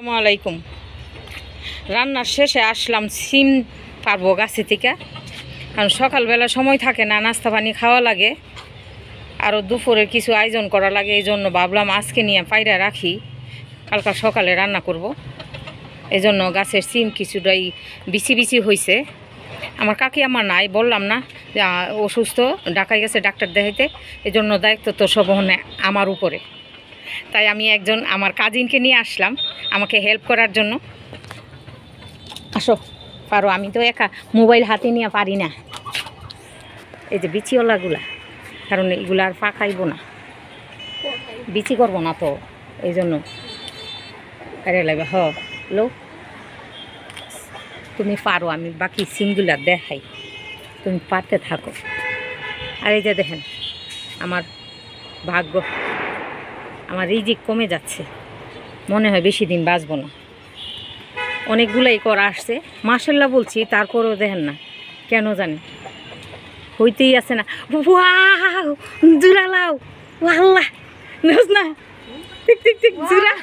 আসসালামু আলাইকুম। রান্নার শেষে আসলাম সিম পারবো গাছে থেকে, কারণ সকালবেলা সময় থাকে না, নাস্তা পানি খাওয়া লাগে, আরও দুপুরের কিছু আয়োজন করা লাগে। এই জন্য ভাবলাম আজকে নিয়ে পায়রা রাখি, কালকা সকালে রান্না করব। এই জন্য গাছের সিম কিছুটাই বিচি বিচি হয়েছে। আমার কাকি আমার নাই, বললাম না যে অসুস্থ, ঢাকায় গেছে ডাক্তার দেখাইতে, এই জন্য দায়িত্ব তো সব আমার উপরে। তাই আমি একজন আমার কাজিনকে নিয়ে আসলাম আমাকে হেল্প করার জন্য। আসো, পারো, আমি তো একা মোবাইল হাতে নিয়ে পারি না। এই যে বিচিওয়ালাগুলা, কারণ এগুলো আর পাকাইব না, বিচি করবো না তো, এই জন্য আরে লাগবে। লো, তুমি পারো, আমি বাকি সিমগুলা দেখাই, তুমি পারতে থাকো। আর এই যে দেখেন আমার ভাগ্য, আমার রিজিক কমে যাচ্ছে, মনে হয় বেশি দিন বাঁচবো না। অনেকগুলাই করা আসছে, মাশাল্লাহ বলছি, তারপরেও দেখেন না কেন জানি হইতেই আছে না। ওয়াও, জুরা লাও, আল্লাহ বুঝ না, ঠিক ঠিক ঠিক, জুরা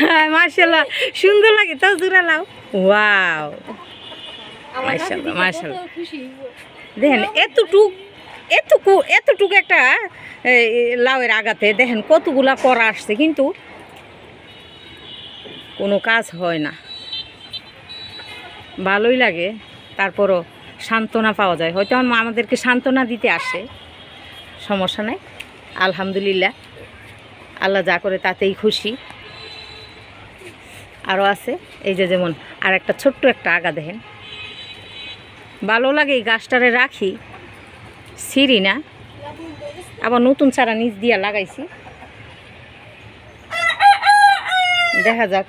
হ্যাঁ মাশাল্লাহ, সুন্দর লাগে তো জুরা লাও। ওয়াও, মাশাল্লাহ মাশাল্লাহ। দেখেন এতটুকু একটা লাউয়ের আগাতে দেখেন কতগুলা করা আসছে, কিন্তু কোনো কাজ হয় না। ভালোই লাগে, তারপরও সান্ত্বনা পাওয়া যায়। হয়তো আমাদেরকে সান্ত্বনা দিতে আসে, সমস্যা নাই, আলহামদুলিল্লাহ, আল্লাহ যা করে তাতেই খুশি। আরও আছে, এই যে যেমন আর একটা ছোট্ট একটা আগা দেখেন, ভালো লাগে। এই গাছটারে রাখি, সিঁড়ি না, আবার নতুন চারা নিচ দিয়া লাগাইছি, দেখা যাক।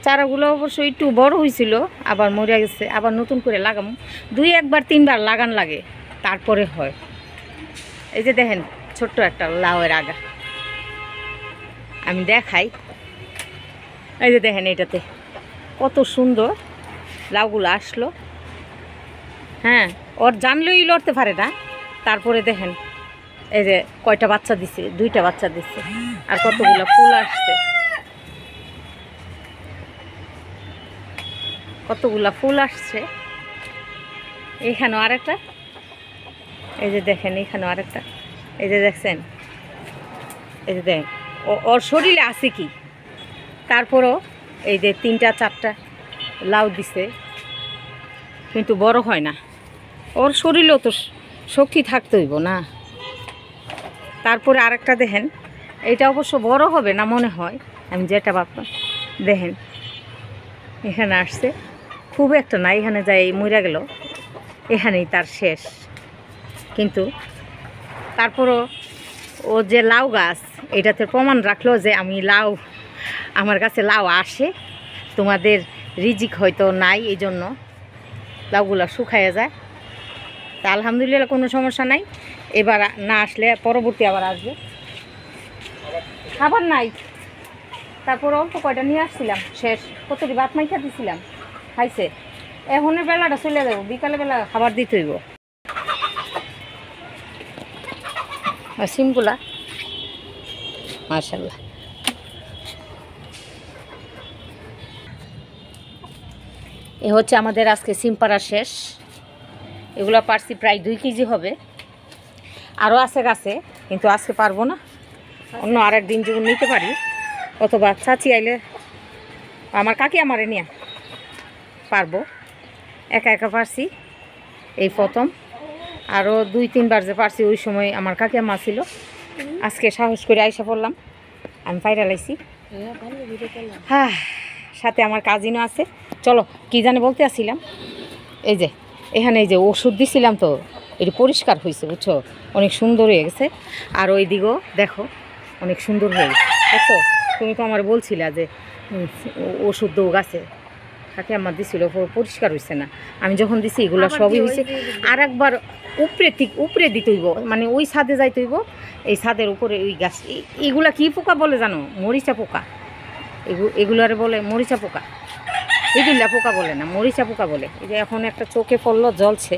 চারাগুলো অবশ্য একটু বড় হয়েছিল, আবার মরে গেছে, আবার নতুন করে লাগাবো। 2-3বার লাগান লাগে, তারপরে হয়। এই যে দেখেন ছোট্ট একটা লাউয়ের আগা, আমি দেখাই। এই যে দেখেন এটাতে কত সুন্দর লাউগুলো আসলো। হ্যাঁ, ওর জানলেই লড়তে পারে না। তারপরে দেখেন এই যে কয়টা বাচ্চা দিছে, 2টা বাচ্চা দিচ্ছে, আর কতগুলো ফুল আসছে, কতগুলা ফুল আসছে। এখানেও আরেকটা, এই যে দেখেন এখানেও আরেকটা, এই যে দেখছেন, এই যে দেখেন ওর শরীরে আছে কি। তারপরও এই যে 3টা-4টা লাউ দিছে, কিন্তু বড় হয় না। ওর শরীরেও তো শক্তি থাকতে হইব না। তারপরে আরেকটা দেখেন, এটা অবশ্য বড় হবে না মনে হয়, আমি যেটা ভাবলাম। দেখেন এখানে আসছে, খুব একটা না, এখানে যাই মরে গেল, এখানেই তার শেষ। কিন্তু তারপরও ও যে লাউ গাছ, এটাতে প্রমাণ রাখলো যে আমি লাউ, আমার কাছে লাউ আসে, তোমাদের রিজিক হয়তো নাই, এই জন্য লাউগুলো শুকাইয়া যায়। তা আলহামদুলিল্লাহ কোনো সমস্যা নাই, এবার না আসলে পরবর্তী আবার আসবে। খাবার নাই, তারপর অল্প কয়টা নিয়ে আসছিলাম, শেষ। কতটি ভাত মাইখা দিছিলাম, খাইছে। এখনের বেলাটা চলে যাবো, বিকালে বেলা খাবার দিতে হইব। সিমগুলা মাশাল্লাহ, এ হচ্ছে আমাদের আজকে সিম পাড়া শেষ। এগুলো পারছি প্রায় 2 কেজি হবে। আরও আছে গাছে, কিন্তু আজকে পারবো না, অন্য আরেকদিন যদি নিতে পারি, অথবা চাচি আইলে, আমার কাকি আমারে নিয়ে পারবো। একা একা পারছি এই প্রথম, আরও 2-3বার যে পারছি ওই সময় আমার কাকি আমা ছিল। আজকে সাহস করে আইসা পড়লাম, আমি পাইরা লাইছি। হ্যাঁ, সাথে আমার কাজিনও আছে। চলো, কি জানে বলতে আসছিলাম, এই যে এখানে এই যে ওষুধ দিছিলাম তো, এটি পরিষ্কার হয়েছে, বুঝছো, অনেক সুন্দর হয়ে গেছে। আর ওই দিকেও দেখো অনেক সুন্দর হয়ে গেছে, বুঝছো। তুমি তো আমার বলছিলা যে ওষুধ দৌ গাছে, কাকে আমার দিছিল, পরিষ্কার হয়েছে না। আমি যখন দিছি এগুলো সবই হয়েছে। আর একবার উপরে দিতে হইব, মানে ওই ছাদে যাইতে হইব, এই ছাদের উপরে ওই গাছ। এগুলা কি পোকা বলে জানো? মরিচা পোকা। এগুলারে বলে মরিচা পোকা, এগুলা পোকা বলে না, মরিচা পোকা বলে। এই যে এখন একটা চোখে পড়লো, জ্বলছে,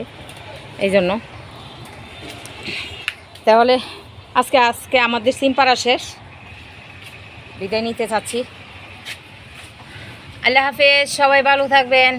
এই জন্য। তাহলে আজকে আমাদের সিম পাড়া শেষ, বিদায় নিতে চাচ্ছি। আল্লাহ হাফেজ, সবাই ভালো থাকবেন।